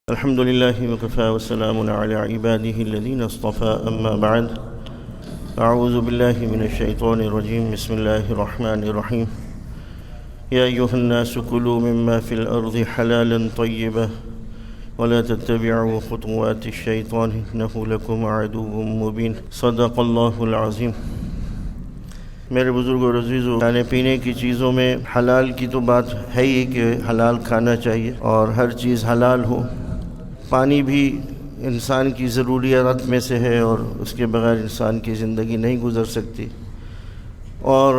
الحمد لله وكفى والسلام على عباده الذين اصطفى أما بعد أعوذ بالله من الشيطان الرجيم بسم الله الرحمن الرحيم يا أيها الناس كلوا مما في الأرض حلالا طيبا ولا تتبعوا خطوات الشيطان إنه لكم عدو مبين صدق الله العظيم۔ میرے بزرگوں اور عزیزوں، کھانے پینے کی چیزوں میں حلال کی تو بات ہے ہی کہ حلال کھانا چاہیے اور ہر چیز حلال ہو۔ پانی بھی انسان کی ضروریات میں سے ہے اور اس کے بغیر انسان کی زندگی نہیں گزر سکتی، اور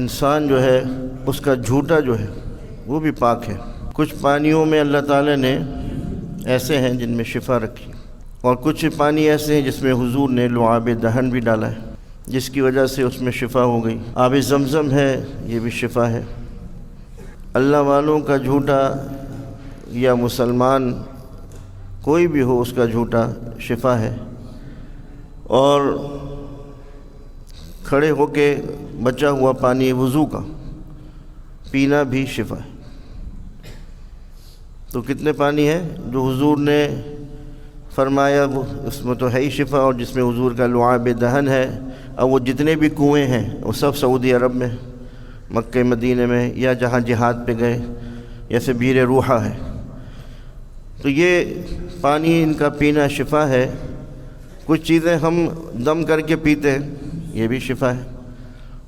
انسان جو ہے اس کا جھوٹا جو ہے وہ بھی پاک ہے۔ کچھ پانیوں میں اللہ تعالیٰ نے ایسے ہیں جن میں شفا رکھی، اور کچھ پانی ایسے ہیں جس میں حضور نے لعاب دہن بھی ڈالا ہے، جس کی وجہ سے اس میں شفا ہو گئی۔ آب زمزم ہے، یہ بھی شفا ہے۔ اللہ والوں کا جھوٹا یا مسلمان کوئی بھی ہو، اس کا جھوٹا شفا ہے، اور کھڑے ہو کے بچا ہوا پانی وضو کا پینا بھی شفا ہے۔ تو کتنے پانی ہیں جو حضور نے فرمایا وہ اس میں تو ہے ہی شفا، اور جس میں حضور کا لعاب دہن ہے، اور وہ جتنے بھی کنویں ہیں وہ سب سعودی عرب میں، مکہ مدینہ میں، یا جہاں جہاد پہ گئے، جیسے بیر روحہ ہے، تو یہ پانی ان کا پینا شفا ہے۔ کچھ چیزیں ہم دم کر کے پیتے ہیں، یہ بھی شفا ہے۔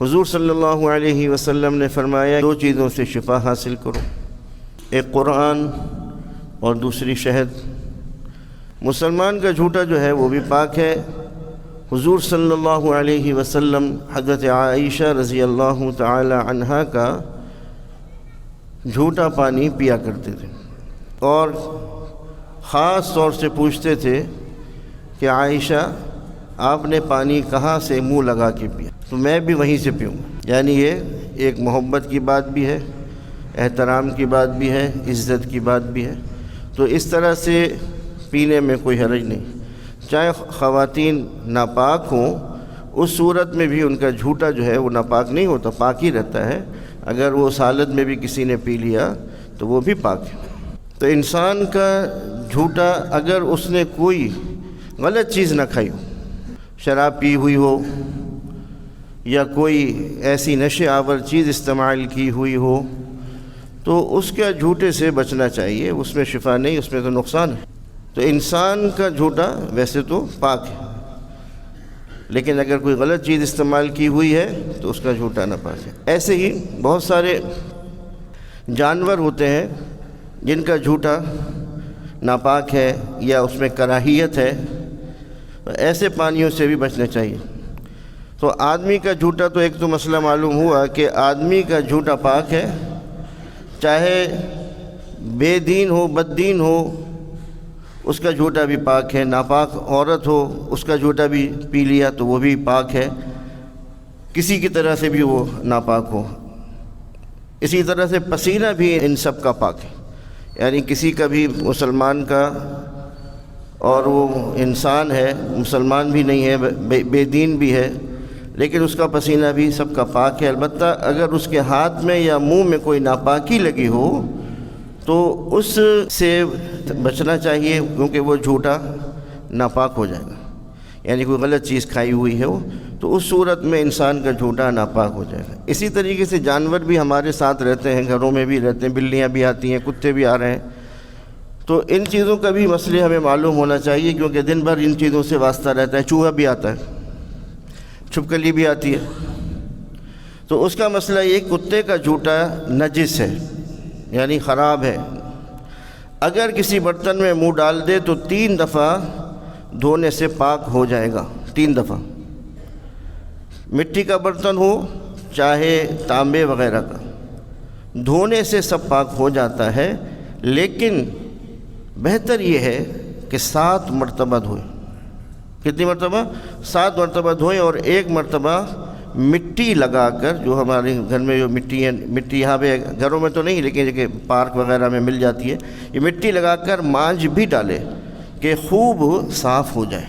حضور صلی اللہ علیہ وسلم نے فرمایا دو چیزوں سے شفا حاصل کرو، ایک قرآن اور دوسری شہد۔ مسلمان کا جھوٹا جو ہے وہ بھی پاک ہے۔ حضور صلی اللہ علیہ وسلم حضرت عائشہ رضی اللہ تعالی عنہا کا جھوٹا پانی پیا کرتے تھے، اور خاص طور سے پوچھتے تھے کہ عائشہ آپ نے پانی کہاں سے منہ لگا کے پیا، تو میں بھی وہیں سے پیوں۔ یعنی یہ ایک محبت کی بات بھی ہے، احترام کی بات بھی ہے، عزت کی بات بھی ہے۔ تو اس طرح سے پینے میں کوئی حرج نہیں، چاہے خواتین ناپاک ہوں، اس صورت میں بھی ان کا جھوٹا جو ہے وہ ناپاک نہیں ہوتا، پاک ہی رہتا ہے۔ اگر وہ سالد میں بھی کسی نے پی لیا تو وہ بھی پاک ہے۔ تو انسان کا جھوٹا، اگر اس نے کوئی غلط چیز نہ کھائی ہو، شراب پی ہوئی ہو یا کوئی ایسی نشے آور چیز استعمال کی ہوئی ہو، تو اس کا جھوٹے سے بچنا چاہیے، اس میں شفا نہیں، اس میں تو نقصان ہے۔ تو انسان کا جھوٹا ویسے تو پاک ہے، لیکن اگر کوئی غلط چیز استعمال کی ہوئی ہے تو اس کا جھوٹا ناپاک ہے۔ ایسے ہی بہت سارے جانور ہوتے ہیں جن کا جھوٹا ناپاک ہے یا اس میں کراہیت ہے، ایسے پانیوں سے بھی بچنا چاہیے۔ تو آدمی کا جھوٹا تو ایک تو مسئلہ معلوم ہوا کہ آدمی کا جھوٹا پاک ہے، چاہے بے دین ہو، بد دین ہو، اس کا جھوٹا بھی پاک ہے۔ ناپاک عورت ہو، اس کا جھوٹا بھی پی لیا تو وہ بھی پاک ہے، کسی کی طرح سے بھی وہ ناپاک ہو۔ اسی طرح سے پسینہ بھی ان سب کا پاک ہے، یعنی کسی کا بھی مسلمان کا، اور وہ انسان ہے، مسلمان بھی نہیں ہے، بے دین بھی ہے، لیکن اس کا پسینہ بھی سب کا پاک ہے۔ البتہ اگر اس کے ہاتھ میں یا منہ میں کوئی ناپاکی لگی ہو تو اس سے بچنا چاہیے، کیونکہ وہ جھوٹا ناپاک ہو جائے گا۔ یعنی کوئی غلط چیز کھائی ہوئی ہے تو اس صورت میں انسان کا جھوٹا ناپاک ہو جائے گا۔ اسی طریقے سے جانور بھی ہمارے ساتھ رہتے ہیں، گھروں میں بھی رہتے ہیں، بلیاں بھی آتی ہیں، کتے بھی آ رہے ہیں، تو ان چیزوں کا بھی مسئلے ہمیں معلوم ہونا چاہیے، کیونکہ دن بھر ان چیزوں سے واسطہ رہتا ہے۔ چوہا بھی آتا ہے، چھپکلی بھی آتی ہے، تو اس کا مسئلہ یہ کتے کا جھوٹا نجس ہے، یعنی خراب ہے۔ اگر کسی برتن میں منہ ڈال دے تو 3 دفعہ دھونے سے پاک ہو جائے گا، 3 دفعہ۔ مٹی کا برتن ہو چاہے تانبے وغیرہ کا، دھونے سے سب پاک ہو جاتا ہے، لیکن بہتر یہ ہے کہ 7 مرتبہ دھوئیں۔ کتنی مرتبہ؟ 7 مرتبہ دھوئیں، اور 1 مرتبہ مٹی لگا کر، جو ہمارے گھر میں جو مٹی ہے، مٹی یہاں پہ گھروں میں تو نہیں لیکن کہ پارک وغیرہ میں مل جاتی ہے، یہ مٹی لگا کر مانج بھی ڈالے کہ خوب صاف ہو جائے۔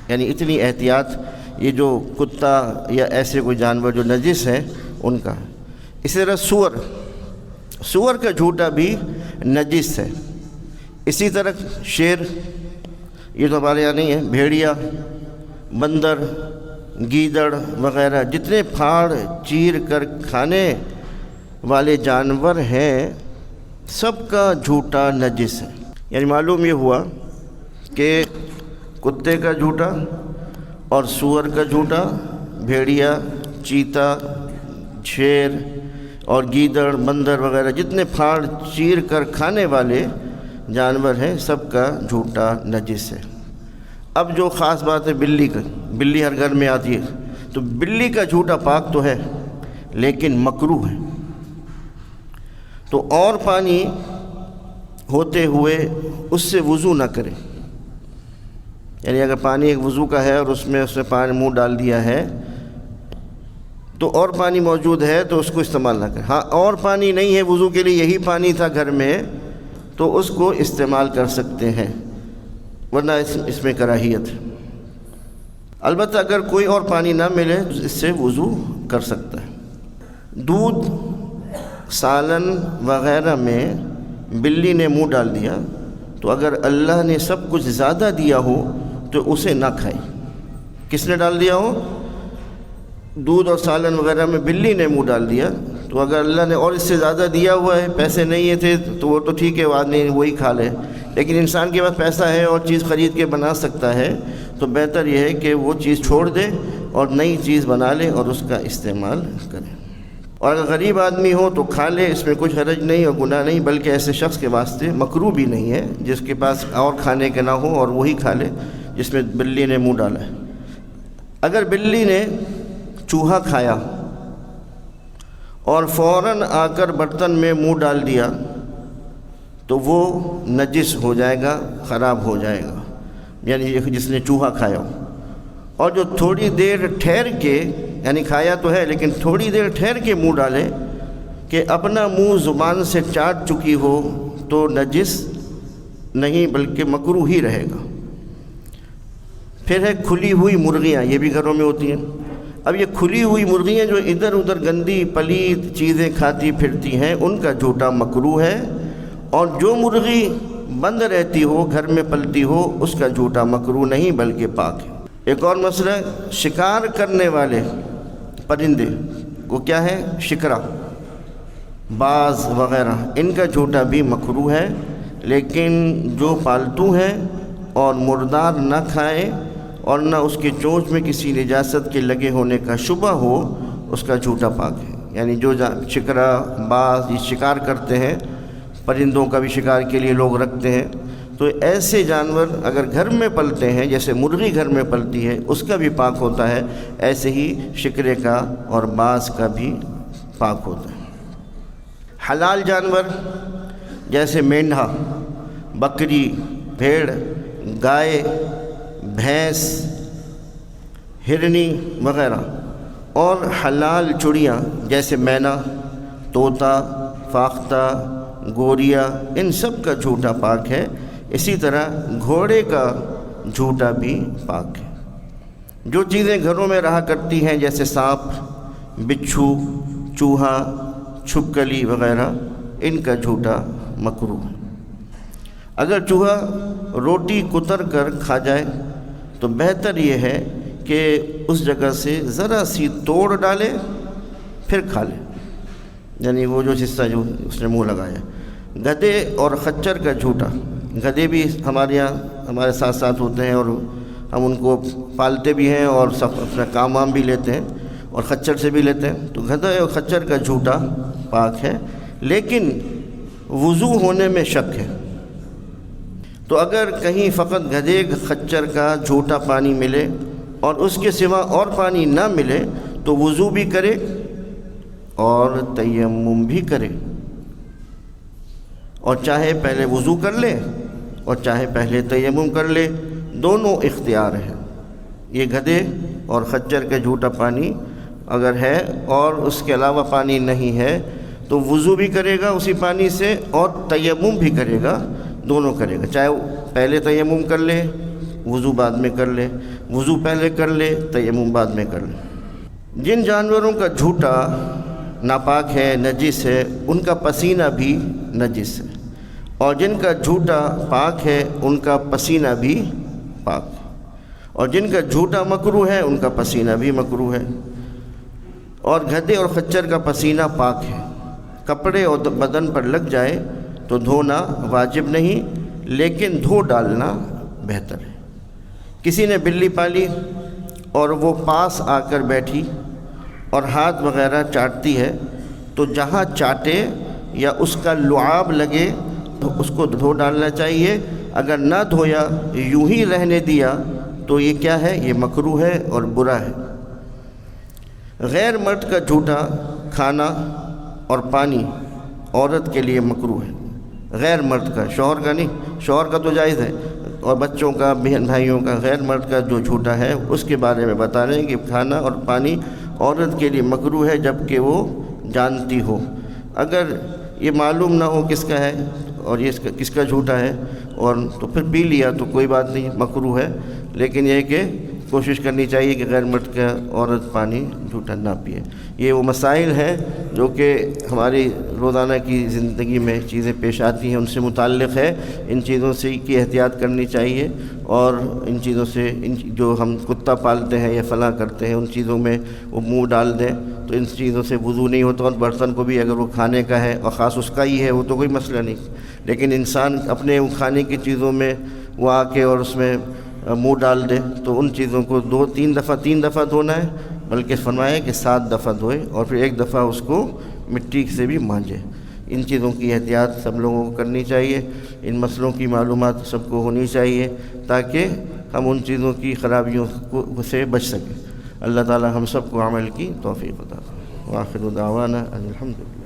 یعنی اتنی احتیاط یہ جو کتا یا ایسے کوئی جانور جو نجس ہیں ان کا۔ اسی طرح سور کا جھوٹا بھی نجس ہے، اسی طرح شیر، یہ تو ہمارے یہاں نہیں ہے، بھیڑیا، بندر، گیدڑ وغیرہ جتنے پھاڑ چیر کر کھانے والے جانور ہیں سب کا جھوٹا نجس ہے۔ یعنی معلوم یہ ہوا کہ کتے کا جھوٹا اور سور کا جھوٹا، بھیڑیا، چیتا، شیر اور گیدڑ، بندر وغیرہ جتنے پھاڑ چیر کر کھانے والے جانور ہیں سب کا جھوٹا نجس ہے۔ اب جو خاص بات ہے بلی کا، بلی ہر گھر میں آتی ہے، تو بلی کا جھوٹا پاک تو ہے لیکن مکروہ ہے۔ تو اور پانی ہوتے ہوئے اس سے وضو نہ کرے، یعنی اگر پانی ایک وضو کا ہے اور اس میں پانی منہ ڈال دیا ہے تو اور پانی موجود ہے تو اس کو استعمال نہ کرے۔ ہاں اور پانی نہیں ہے وضو کے لیے، یہی پانی تھا گھر میں تو اس کو استعمال کر سکتے ہیں، ورنہ اس میں کراہیت ہے۔ البتہ اگر کوئی اور پانی نہ ملے تو اس سے وضو کر سکتا ہے۔ دودھ، سالن وغیرہ میں بلی نے منہ ڈال دیا تو اگر اللہ نے سب کچھ زیادہ دیا ہو تو اسے نہ کھائے۔ کس نے ڈال دیا ہو؟ دودھ اور سالن وغیرہ میں بلی نے منہ ڈال دیا تو اگر اللہ نے اور اس سے زیادہ دیا ہوا ہے، پیسے نہیں تھے تو وہ تو ٹھیک ہے، وہ آدمی وہی کھا لے، لیکن انسان کے پاس پیسہ ہے اور چیز خرید کے بنا سکتا ہے تو بہتر یہ ہے کہ وہ چیز چھوڑ دے اور نئی چیز بنا لے اور اس کا استعمال کرے۔ اور اگر غریب آدمی ہو تو کھا لے، اس میں کچھ حرج نہیں اور گناہ نہیں، بلکہ ایسے شخص کے واسطے مکروہ بھی نہیں ہے جس کے پاس اور کھانے کے نہ ہو اور وہی کھا لے جس میں بلی نے منہ ڈالا ہے۔ اگر بلی نے چوہا کھایا اور فوراً آ کر برتن میں منہ ڈال دیا تو وہ نجس ہو جائے گا، خراب ہو جائے گا، یعنی جس نے چوہا کھایا ہو۔ اور جو تھوڑی دیر ٹھہر کے، یعنی کھایا تو ہے لیکن تھوڑی دیر ٹھہر کے منہ ڈالے کہ اپنا منہ زبان سے چاٹ چکی ہو تو نجس نہیں بلکہ مکروہ ہی رہے گا۔ پھر ہے کھلی ہوئی مرغیاں، یہ بھی گھروں میں ہوتی ہیں۔ اب یہ کھلی ہوئی مرغیاں جو ادھر ادھر گندی پلید چیزیں کھاتی پھرتی ہیں ان کا جھوٹا مکروہ ہے، اور جو مرغی بند رہتی ہو، گھر میں پلتی ہو، اس کا جھوٹا مکروہ نہیں بلکہ پاک ہے۔ ایک اور مسئلہ، شکار کرنے والے پرندے وہ کیا ہے؟ شکرا، باز وغیرہ، ان کا جھوٹا بھی مکروہ ہے، لیکن جو پالتو ہیں اور مردار نہ کھائے اور نہ اس کے چونچ میں کسی نجاست کے لگے ہونے کا شبہ ہو، اس کا جھوٹا پاک ہے۔ یعنی جو شکرا، باز یہ شکار کرتے ہیں، پرندوں کا بھی شکار کے لیے لوگ رکھتے ہیں، تو ایسے جانور اگر گھر میں پلتے ہیں، جیسے مرغی گھر میں پلتی ہے اس کا بھی پاک ہوتا ہے، ایسے ہی شکرے کا اور باز کا بھی پاک ہوتا ہے۔ حلال جانور جیسے مینڈھا، بکری، بھیڑ، گائے، بھینس، ہرنی وغیرہ، اور حلال چڑیاں جیسے مینا، طوطا، فاختہ، گوریا، ان سب کا جھوٹا پاک ہے۔ اسی طرح گھوڑے کا جھوٹا بھی پاک ہے۔ جو چیزیں گھروں میں رہا کرتی ہیں جیسے سانپ، بچھو، چوہا، چھپکلی وغیرہ، ان کا جھوٹا مکروہ ہے۔ اگر چوہا روٹی کتر کر کھا جائے تو بہتر یہ ہے کہ اس جگہ سے ذرا سی توڑ ڈالے پھر کھا لے، یعنی وہ جو حصہ جو اس نے منہ لگایا۔ گدھے اور خچر کا جھوٹا، گدھے بھی ہمارے یہاں ہمارے ساتھ ساتھ ہوتے ہیں اور ہم ان کو پالتے بھی ہیں اور سب اپنا کام وام بھی لیتے ہیں اور خچر سے بھی لیتے ہیں، تو گدھے اور خچر کا جھوٹا پاک ہے، لیکن وضو ہونے میں شک ہے۔ تو اگر کہیں فقط گدھے خچر کا جھوٹا پانی ملے اور اس کے سوا اور پانی نہ ملے تو وضو بھی کرے اور تیمم بھی کرے، اور چاہے پہلے وضو کر لے اور چاہے پہلے تیمم کر لے، دونوں اختیار ہیں۔ یہ گدھے اور خچر کا جھوٹا پانی اگر ہے اور اس کے علاوہ پانی نہیں ہے تو وضو بھی کرے گا اسی پانی سے اور تیمم بھی کرے گا، دونوں کرے گا، چاہے پہلے تیمم کر لے وضو بعد میں کر لے، وضو پہلے کر لے تیمم بعد میں کر لے۔ جن جانوروں کا جھوٹا ناپاک ہے، نجس ہے، ان کا پسینہ بھی نجس ہے، اور جن کا جھوٹا پاک ہے ان کا پسینہ بھی پاک ہے، اور جن کا جھوٹا مکروہ ہے ان کا پسینہ بھی مکروہ ہے۔ اور گدھے اور خچر کا پسینہ پاک ہے، کپڑے اور بدن پر لگ جائے تو دھونا واجب نہیں، لیکن دھو ڈالنا بہتر ہے۔ کسی نے بلی پالی اور وہ پاس آ کر بیٹھی اور ہاتھ وغیرہ چاٹتی ہے تو جہاں چاٹے یا اس کا لعاب لگے تو اس کو دھو ڈالنا چاہیے۔ اگر نہ دھویا یوں ہی رہنے دیا تو یہ کیا ہے؟ یہ مکروہ ہے اور برا ہے۔ غیر مرد کا جھوٹا کھانا اور پانی عورت کے لیے مکروہ ہے، غیر مرد کا، شوہر کا نہیں، شوہر کا تو جائز ہے، اور بچوں کا، بہن بھائیوں کا۔ غیر مرد کا جو جھوٹا ہے اس کے بارے میں بتا رہے ہیں کہ کھانا اور پانی عورت کے لیے مکروہ ہے جب کہ وہ جانتی ہو۔ اگر یہ معلوم نہ ہو کس کا ہے اور یہ کس کا جھوٹا ہے اور تو پھر پی لیا تو کوئی بات نہیں، مکروہ ہے، لیکن یہ کہ کوشش کرنی چاہیے کہ غیر مرد کا عورت پانی جھوٹا نہ پیے۔ یہ وہ مسائل ہیں جو کہ ہماری روزانہ کی زندگی میں چیزیں پیش آتی ہیں، ان سے متعلق ہے۔ ان چیزوں سے کی احتیاط کرنی چاہیے، اور ان چیزوں سے جو ہم کتا پالتے ہیں یا فلاں کرتے ہیں ان چیزوں میں وہ منہ ڈال دیں تو ان چیزوں سے وضو نہیں ہوتا، اور برتن کو بھی اگر وہ کھانے کا ہے اور خاص اس کا ہی ہے وہ تو کوئی مسئلہ نہیں، لیکن انسان اپنے کھانے کی چیزوں میں وہ آ کے اور اس میں منہ ڈال دے تو ان چیزوں کو تین دفعہ دھونا ہے، بلکہ فرمایا کہ 7 دفعہ دھوئے اور پھر 1 دفعہ اس کو مٹی سے بھی مانجے۔ ان چیزوں کی احتیاط سب لوگوں کو کرنی چاہیے، ان مسئلوں کی معلومات سب کو ہونی چاہیے تاکہ ہم ان چیزوں کی خرابیوں سے بچ سکیں۔ اللہ تعالی ہم سب کو عمل کی توفیق عطا فرمائے۔ وآخر دعوانا ان الحمد للہ۔